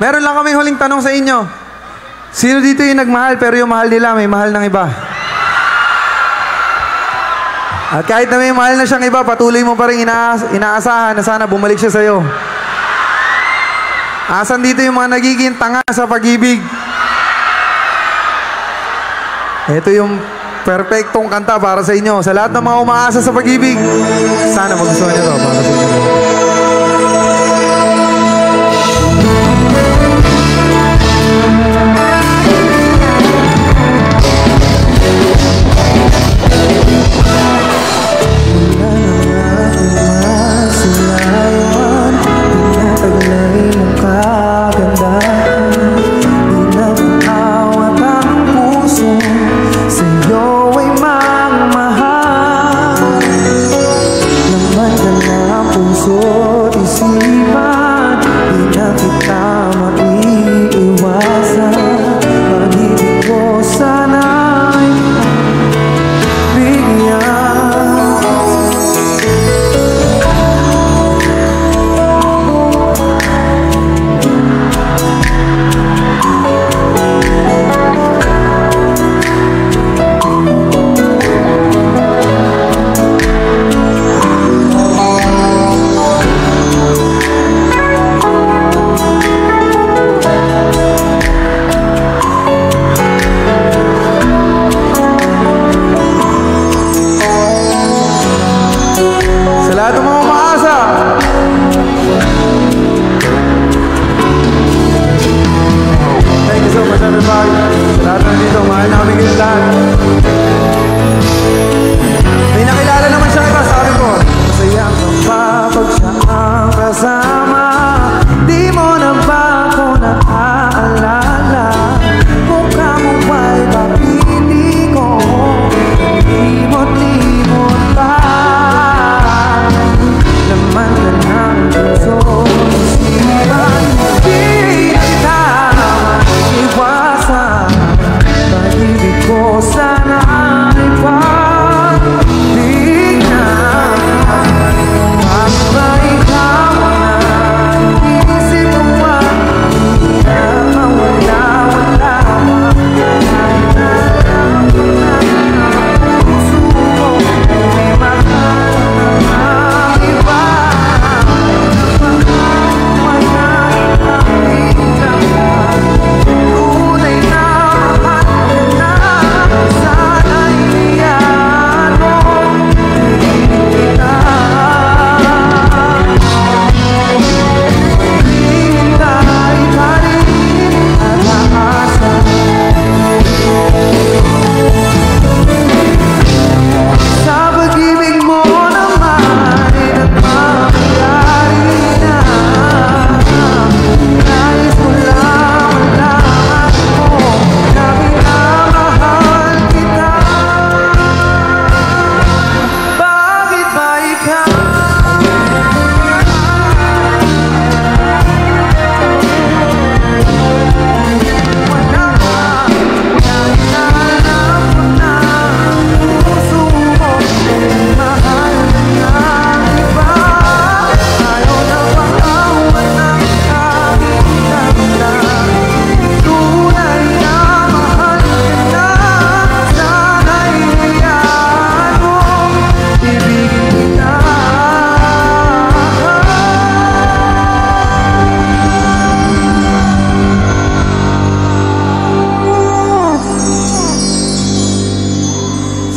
Meron lang kaming huling tanong sa inyo. Sino dito yung nagmahal pero yung mahal nila may mahal ng iba? At kahit na may mahal na siyang iba, patuloy mo pa rin inaasahan na sana bumalik siya sa'yo. Asan dito yung mga nagiging tanga sa pag-ibig? Ito yung perfectong kanta para sa inyo. Sa lahat ng mga umaasa sa pag-ibig, sana magustuhan niyo ito para sa inyo.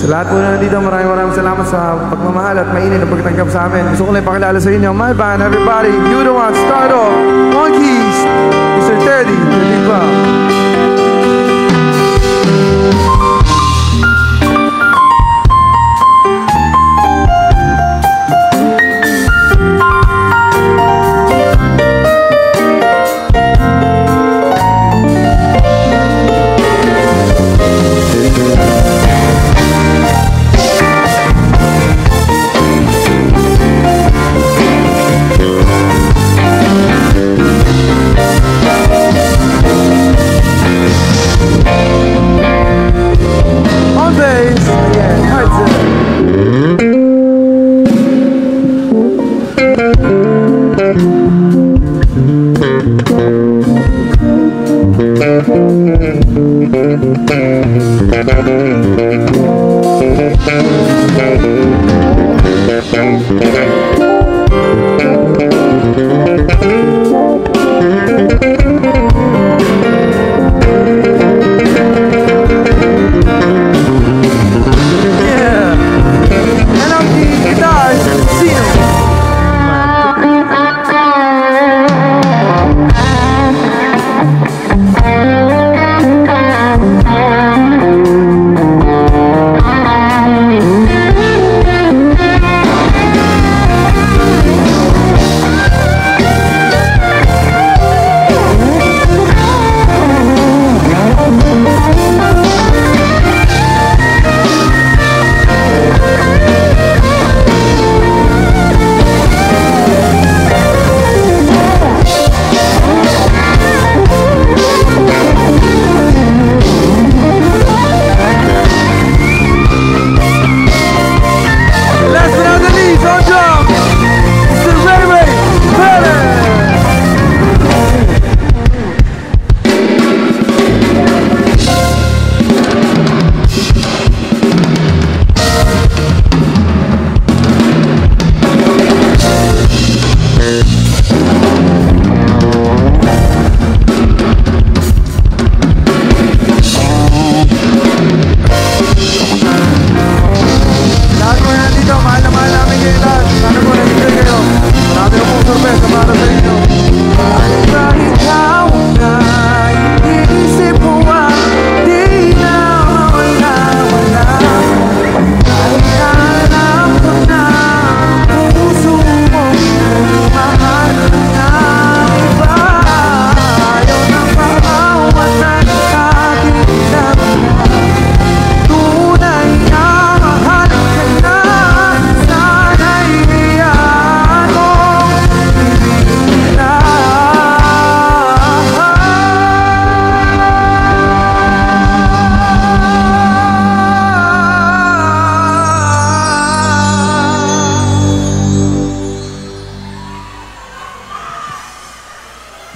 Lahat po na nandito, maraming salamat sa pagmamahal at mainit na pagtanggap sa amin. Gusto ko lang ipakilala sa inyo, my band, everybody, you the one, start off, Monkeys, Mr. Teddy, hindi pa.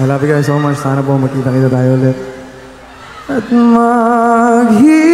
I love you guys so much. Sana po magkita-kita tayo ulit. At mag-hit